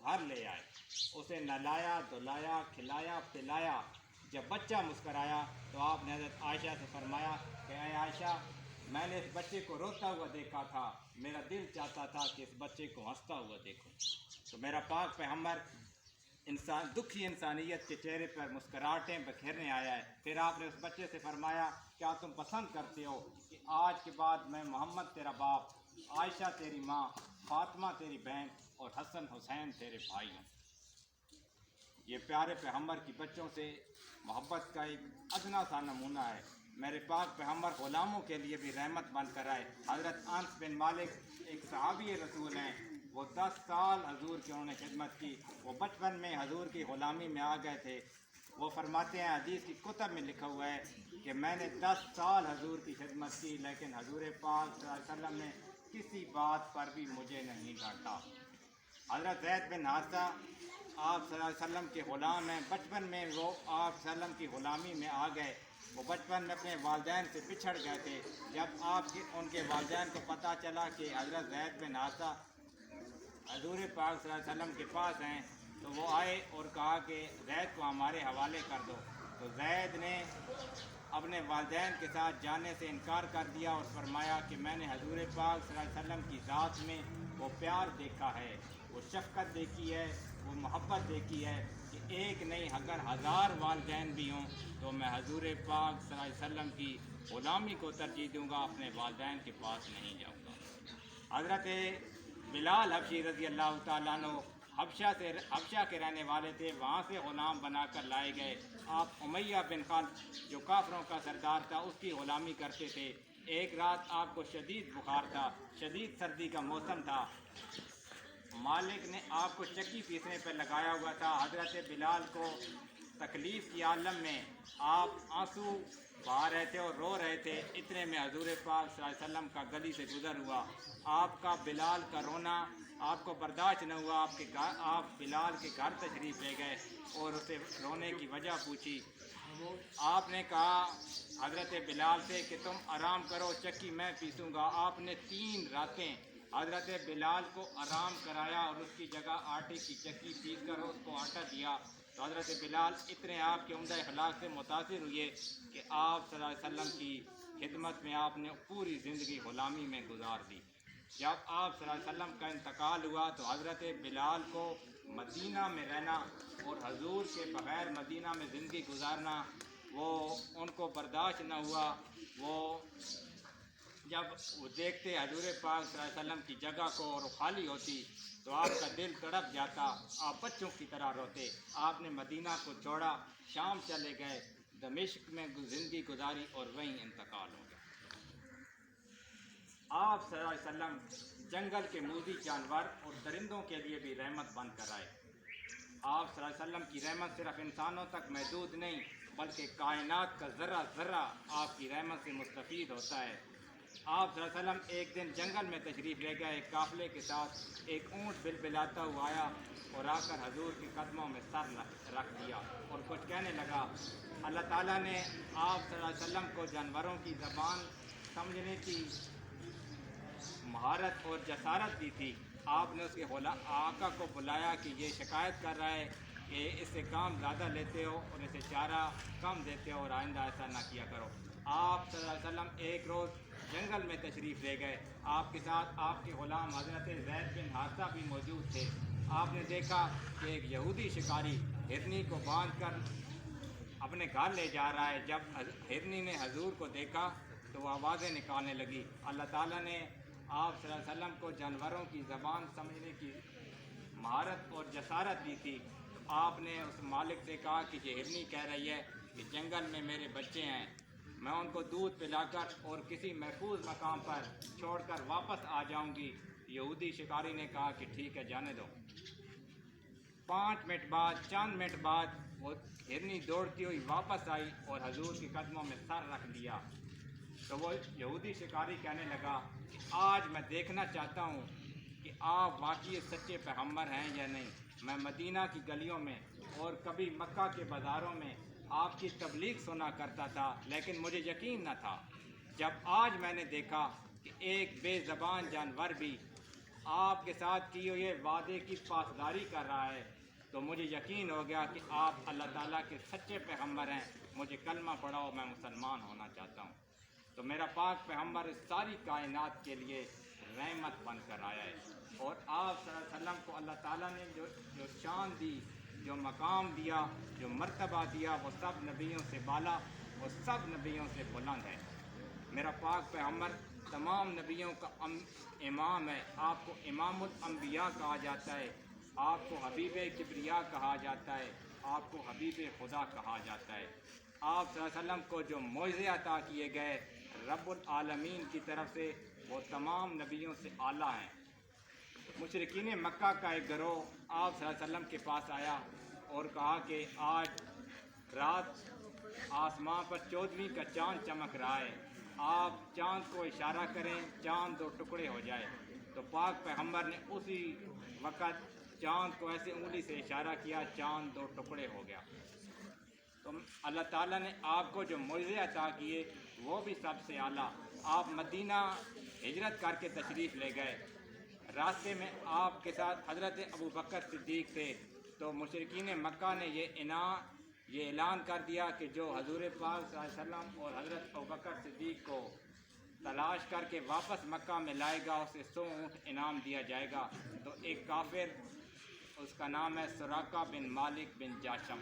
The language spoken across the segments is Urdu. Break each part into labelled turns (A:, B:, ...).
A: گھر لے آئے، اسے نہلایا دھلایا کھلایا پلایا۔ جب بچہ مسکرایا تو آپ نے حضرت عائشہ سے فرمایا کہ اے عائشہ، میں نے اس بچے کو روتا ہوا دیکھا تھا، میرا دل چاہتا تھا کہ اس بچے کو ہنستا ہوا دیکھوں۔ تو میرا پاک پیغمبر دکھی انسانیت کے چہرے پر مسکراہٹیں بکھیرنے آیا ہے۔ پھر آپ نے اس بچے سے فرمایا کیا تم پسند کرتے ہو کہ آج کے بعد میں محمد تیرا باپ، عائشہ تیری ماں، فاطمہ تیری بہن اور حسن حسین تیرے بھائی ہوں؟ یہ پیارے پیغمبر کی بچوں سے محبت کا ایک ادنا سا نمونہ ہے۔ میرے پاک پیغمبر غلاموں کے لیے بھی رحمت بن کر آئے۔ حضرت انس بن مالک ایک صحابی رسول ہیں، وہ 10 سال حضور کی انہوں نے خدمت کی۔ وہ بچپن میں حضور کی غلامی میں آ گئے تھے۔ وہ فرماتے ہیں، حدیث کی کتب میں لکھا ہوا ہے کہ میں نے 10 سال حضور کی خدمت کی، لیکن حضور پاک صلی اللہ علیہ وسلم نے کسی بات پر بھی مجھے نہیں ڈانٹا۔ حضرت زید بن حارثہ آپ صلی اللہ علیہ وسلم کے غلام ہیں۔ بچپن میں وہ آپ صلی اللہ علیہ وسلم کی غلامی میں آ گئے۔ وہ بچپن میں اپنے والدین سے بچھڑ گئے تھے۔ جب ان کے والدین کو پتہ چلا کہ حضرت زید بن حارثہ حضور پاک صلی اللہ علیہ وسلم کے پاس ہیں تو وہ آئے اور کہا کہ زید کو ہمارے حوالے کر دو۔ تو زید نے اپنے والدین کے ساتھ جانے سے انکار کر دیا اور فرمایا کہ میں نے حضور پاک صلی اللہ علیہ وسلم کی ذات میں وہ پیار دیکھا ہے، وہ شفقت دیکھی ہے، وہ محبت دیکھی ہے کہ ایک نہیں اگر 1000 والدین بھی ہوں تو میں حضور پاک صلی اللہ علیہ وسلم کی غلامی کو ترجیح دوں گا، اپنے والدین کے پاس نہیں جاؤں گا۔ حضرت بلال حبشی رضی اللہ تعالیٰ عنہ حبشہ کے رہنے والے تھے، وہاں سے غلام بنا کر لائے گئے۔ آپ امیہ بن خلف جو کافروں کا سردار تھا اس کی غلامی کرتے تھے۔ ایک رات آپ کو شدید بخار تھا، شدید سردی کا موسم تھا، مالک نے آپ کو چکی پیسنے پر لگایا ہوا تھا۔ حضرت بلال کو تکلیف کی عالم میں آپ آنسو بہا رہے تھے اور رو رہے تھے۔ اتنے میں حضور پاک صلی اللہ علیہ وسلم کا گلی سے گزر ہوا۔ آپ کا بلال کا رونا آپ کو برداشت نہ ہوا، آپ بلال کے گھر تشریف لے گئے اور اسے رونے کی وجہ پوچھی۔ آپ نے کہا حضرت بلال سے کہ تم آرام کرو، چکی میں پیسوں گا۔ آپ نے 3 راتیں حضرت بلال کو آرام کرایا اور اس کی جگہ آٹے کی چکی پیس کر اس کو آٹا دیا۔ تو حضرت بلال اتنے آپ کے عمدہ اخلاق سے متاثر ہوئے کہ آپ صلی اللہ علیہ وسلم کی خدمت میں آپ نے پوری زندگی غلامی میں گزار دی۔ جب آپ صلی اللہ علیہ وسلم کا انتقال ہوا تو حضرت بلال کو مدینہ میں رہنا اور حضور کے بغیر مدینہ میں زندگی گزارنا وہ ان کو برداشت نہ ہوا۔ وہ جب وہ دیکھتے حضور پاک صلی اللہ علیہ وسلم کی جگہ کو اور خالی ہوتی تو آپ کا دل تڑپ جاتا، آپ بچوں کی طرح روتے۔ آپ نے مدینہ کو چھوڑا، شام چلے گئے، دمشق میں زندگی گزاری اور وہیں انتقال ہو گیا۔ آپ صلی اللہ علیہ وسلم جنگل کے موذی جانور اور درندوں کے لیے بھی رحمت بن کر آئے۔ آپ صلی اللہ علیہ وسلم کی رحمت صرف انسانوں تک محدود نہیں بلکہ کائنات کا ذرہ ذرہ آپ کی رحمت سے مستفید ہوتا ہے۔ آپ صلی اللہ علیہ وسلم ایک دن جنگل میں تشریف لے گئے، ایک قافلے کے ساتھ ایک اونٹ بلبلاتا ہوا آیا اور آ کر حضور کے قدموں میں سر رکھ دیا اور کچھ کہنے لگا۔ اللہ تعالیٰ نے آپ صلی اللہ علیہ وسلم کو جانوروں کی زبان سمجھنے کی مہارت اور جسارت دی تھی۔ آپ نے اس کے آقا کو بلایا کہ یہ شکایت کر رہا ہے کہ اس سے کام زیادہ لیتے ہو اور اسے چارہ کم دیتے ہو اور آئندہ ایسا نہ کیا کرو۔ آپ صلی اللہ علیہ وسلم ایک روز جنگل میں تشریف لے گئے، آپ کے ساتھ آپ کے غلام حضرت زید بن حارثہ بھی موجود تھے۔ آپ نے دیکھا کہ ایک یہودی شکاری ہرنی کو باندھ کر اپنے گھر لے جا رہا ہے۔ جب ہرنی نے حضور کو دیکھا تو وہ آوازیں نکالنے لگی۔ اللہ تعالیٰ نے آپ صلی اللہ علیہ وسلم کو جانوروں کی زبان سمجھنے کی مہارت اور جسارت دی تھی۔ تو آپ نے اس مالک سے کہا کہ یہ ہرنی کہہ رہی ہے کہ جنگل میں میرے بچے ہیں، میں ان کو دودھ پلا کر اور کسی محفوظ مقام پر چھوڑ کر واپس آ جاؤں گی۔ یہودی شکاری نے کہا کہ ٹھیک ہے، جانے دو۔ 5 منٹ بعد، چند منٹ بعد وہ ہرنی دوڑتی ہوئی واپس آئی اور حضور کے قدموں میں سر رکھ دیا۔ تو وہ یہودی شکاری کہنے لگا کہ آج میں دیکھنا چاہتا ہوں کہ آپ واقعی سچے پیغمبر ہیں یا نہیں۔ میں مدینہ کی گلیوں میں اور کبھی مکہ کے بازاروں میں آپ کی تبلیغ سنا کرتا تھا لیکن مجھے یقین نہ تھا۔ جب آج میں نے دیکھا کہ ایک بے زبان جانور بھی آپ کے ساتھ کی ہوئے وعدے کی پاسداری کر رہا ہے، تو مجھے یقین ہو گیا کہ آپ اللہ تعالیٰ کے سچے پیغمبر ہیں۔ مجھے کلمہ پڑھاؤ، میں مسلمان ہونا چاہتا ہوں۔ تو میرا پاک پیغمبر اس ساری کائنات کے لیے رحمت بن کر آیا ہے، اور آپ صلی اللہ علیہ وسلم کو اللہ تعالیٰ نے جو شان دی، جو مقام دیا، جو مرتبہ دیا، وہ سب نبیوں سے بالا، وہ سب نبیوں سے بلند ہے۔ میرا پاک پیغمبر تمام نبیوں کا امام ہے۔ آپ کو امام الانبیاء کہا جاتا ہے، آپ کو حبیب کبریا کہا جاتا ہے، آپ کو حبیب خدا کہا جاتا ہے۔ آپ صلی اللہ علیہ وسلم کو جو معجزے عطا کیے گئے رب العالمین کی طرف سے، وہ تمام نبیوں سے اعلیٰ ہیں۔ مشرکین مکہ کا ایک گروہ آپ صلی اللہ علیہ وسلم کے پاس آیا اور کہا کہ آج رات آسمان پر 14ویں کا چاند چمک رہا ہے، آپ چاند کو اشارہ کریں، چاند 2 ٹکڑے ہو جائے۔ تو پاک پیغمبر نے اسی وقت چاند کو ایسے انگلی سے اشارہ کیا، چاند 2 ٹکڑے ہو گیا۔ تو اللہ تعالیٰ نے آپ کو جو معجزے عطا کیے وہ بھی سب سے اعلیٰ۔ آپ مدینہ ہجرت کر کے تشریف لے گئے، راستے میں آپ کے ساتھ حضرت ابوبکر صدیق تھے، تو مشرکین مکہ نے یہ اعلان کر دیا کہ جو حضور پاک صلی اللہ علیہ وسلم اور حضرت ابوبکر صدیق کو تلاش کر کے واپس مکہ میں لائے گا، اسے 100 اونٹ انعام دیا جائے گا۔ تو ایک کافر، اس کا نام ہے سراقہ بن مالک بن جاشم،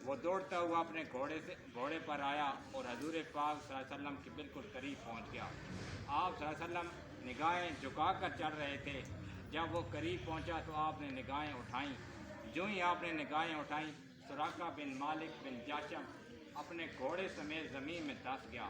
A: وہ دوڑتا ہوا اپنے گھوڑے پر آیا اور حضور پاک صلی اللہ علیہ وسلم کے بالکل قریب پہنچ گیا۔ آپ صلی اللہ علیہ وسلم نگاہیں جھکا کر چل رہے تھے، جب وہ قریب پہنچا تو آپ نے نگاہیں اٹھائیں۔ جو ہی آپ نے نگاہیں اٹھائیں، سراقہ بن مالک بن جاشم اپنے گھوڑے سمیت زمین میں دھس گیا۔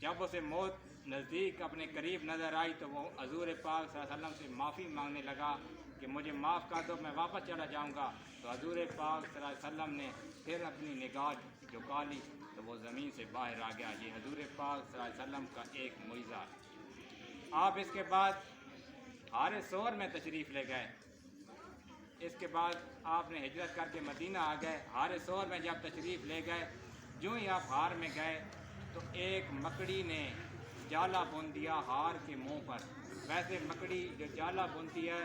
A: جب اسے موت نزدیک اپنے قریب نظر آئی تو وہ حضور پاک صلی اللہ علیہ وسلم سے معافی مانگنے لگا کہ مجھے معاف کر دو، میں واپس چلا جاؤں گا۔ تو حضور پاک صلی اللہ علیہ وسلم نے پھر اپنی نگاہ جھکا لی تو وہ زمین سے باہر آ گیا۔ یہ حضور پاک صلی اللہ علیہ وسلم کا ایک معجزہ ہے۔ آپ اس کے بعد حار ثور میں تشریف لے گئے۔ اس کے بعد آپ نے ہجرت کر کے مدینہ آ گئے۔ حار ثور میں جب تشریف لے گئے، جو ہی آپ ہار میں گئے تو ایک مکڑی نے جالا بن دیا ہار کے منہ پر۔ ویسے مکڑی جو جالا بنتی ہے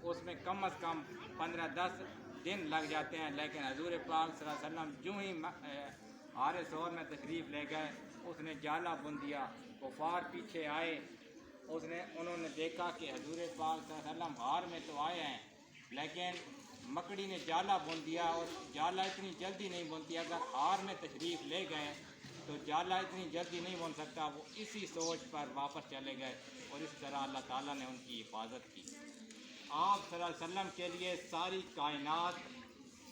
A: اس میں کم از کم 15-10 دن لگ جاتے ہیں، لیکن حضور پاک صلی اللہ علیہ وسلم جو ہی حار ثور میں تشریف لے گئے، اس نے جالا بن دیا۔ کفار پیچھے آئے، انہوں نے دیکھا کہ حضور پاک صلی اللہ علیہ وسلم ہار میں تو آئے ہیں، لیکن مکڑی نے جالا بن دیا، اور جالا اتنی جلدی نہیں بنتی۔ اگر ہار میں تشریف لے گئے تو جالا اتنی جلدی نہیں بن سکتا۔ وہ اسی سوچ پر واپس چلے گئے، اور اس طرح اللہ تعالیٰ نے ان کی حفاظت کی۔ آپ صلی اللہ علیہ وسلم کے لیے ساری کائنات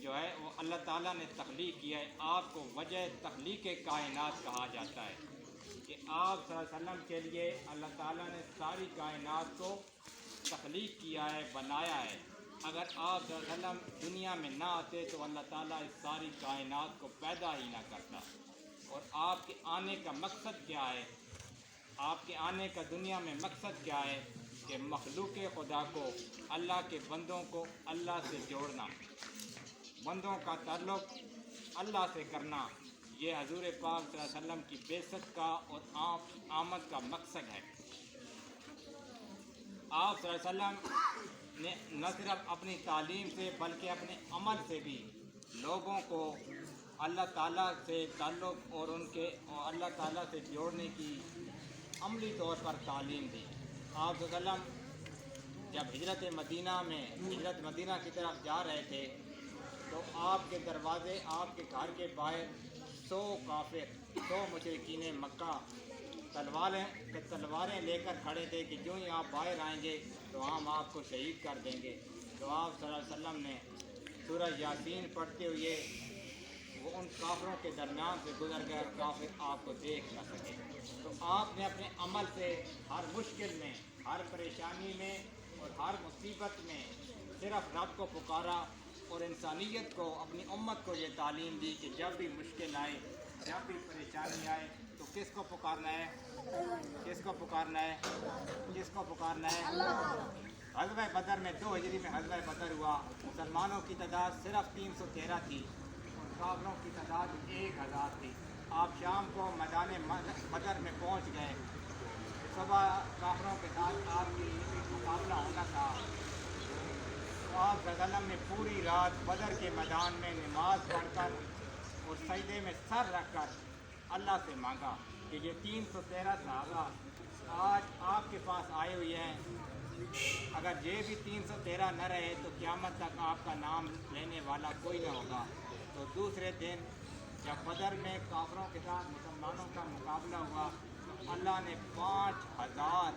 A: جو ہے وہ اللہ تعالیٰ نے تخلیق کیا ہے۔ آپ کو وجہ تخلیق کائنات کہا جاتا ہے کہ آپ صلی اللہ علیہ وسلم کے لیے اللہ تعالیٰ نے ساری کائنات کو تخلیق کیا ہے، بنایا ہے۔ اگر آپ صلی اللہ علیہ وسلم دنیا میں نہ آتے تو اللہ تعالیٰ اس ساری کائنات کو پیدا ہی نہ کرتا۔ اور آپ کے آنے کا مقصد کیا ہے؟ آپ کے آنے کا دنیا میں مقصد کیا ہے؟ کہ مخلوق خدا کو، اللہ کے بندوں کو اللہ سے جوڑنا، بندوں کا تعلق اللہ سے کرنا، یہ حضور پاک صلی اللہ علیہ وسلم کی بعثت کا اور آمد کا مقصد ہے۔ آپ صلی اللہ علیہ وسلم نے نہ صرف اپنی تعلیم سے بلکہ اپنے عمل سے بھی لوگوں کو اللہ تعالیٰ سے تعلق اور اللہ تعالیٰ سے جوڑنے کی عملی طور پر تعلیم دی۔ آپ صلی اللہ علیہ وسلم جب ہجرت مدینہ کی طرف جا رہے تھے تو آپ کے دروازے، آپ کے گھر کے باہر 100 کافر، 100 مشرکین مکہ تلواریں لے کر کھڑے تھے کہ جو ہی آپ باہر آئیں گے تو ہم آپ کو شہید کر دیں گے۔ تو آپ صلی اللہ علیہ وسلم نے سورہ یاسین پڑھتے ہوئے وہ ان کافروں کے درمیان سے گزر گئے اور کافر آپ کو دیکھ نہ سکے۔ تو آپ نے اپنے عمل سے ہر مشکل میں، ہر پریشانی میں اور ہر مصیبت میں صرف رب کو پکارا، اور انسانیت کو، اپنی امت کو یہ تعلیم دی کہ جب بھی مشکل آئے، جب بھی پریشانی آئے تو کس کو پکارنا ہے؟ کس کو پکارنا ہے؟ کس کو پکارنا ہے؟ غزوہ بدر میں 2 ہجری میں غزوہ بدر ہوا۔ مسلمانوں کی تعداد صرف 313 تھی اور کافروں کی تعداد 1000 تھی۔ آپ شام کو میدان بدر میں پہنچ گئے، صبح کافروں کے ساتھ آپ کی مقابلہ ہونا تھا، تو آپ صلی اللہ علیہ وسلم نے پوری رات بدر کے میدان میں نماز پڑھ کر اور سجدے میں سر رکھ کر اللہ سے مانگا کہ یہ 313 صحابہ آج آپ کے پاس آئے ہوئے ہیں، اگر یہ بھی 313 نہ رہے تو قیامت تک آپ کا نام لینے والا کوئی نہ ہوگا۔ تو دوسرے دن جب بدر میں کافروں کے ساتھ مسلمانوں کا مقابلہ ہوا تو اللہ نے 5000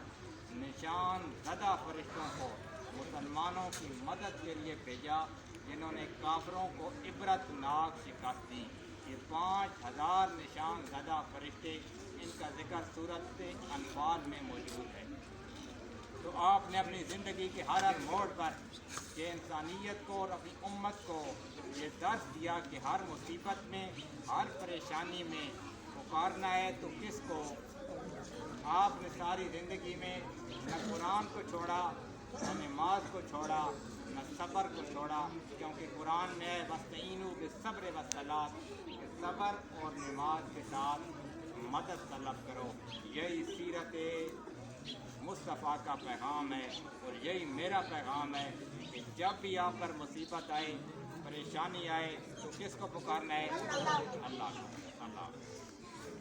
A: نشان زدہ فرشتوں کو مسلمانوں کی مدد کے لیے بھیجا، جنہوں نے کافروں کو عبرت ناک شکست دی۔ یہ 5000 نشان زدہ فرشتے، ان کا ذکر سورۃ انفال میں موجود ہے۔ تو آپ نے اپنی زندگی کے ہر موڑ پر یہ انسانیت کو اور اپنی امت کو یہ درس دیا کہ ہر مصیبت میں، ہر پریشانی میں پکارنا ہے تو کس کو؟ آپ نے ساری زندگی میں نہ قرآن کو چھوڑا، نہ نماز کو چھوڑا، نہ صبر کو چھوڑا، کیونکہ قرآن میں ہے وَاسْتَعِینُوا بِالصَّبْرِ وَالصَّلَاةِ، کہ صبر اور نماز کے ساتھ مدد طلب کرو۔ یہی سیرت مصطفیٰ کا پیغام ہے اور یہی میرا پیغام ہے کہ جب بھی آپ پر مصیبت آئے، پریشانی آئے تو کس کو پکارنا ہے؟ اللہ کو۔ اللہ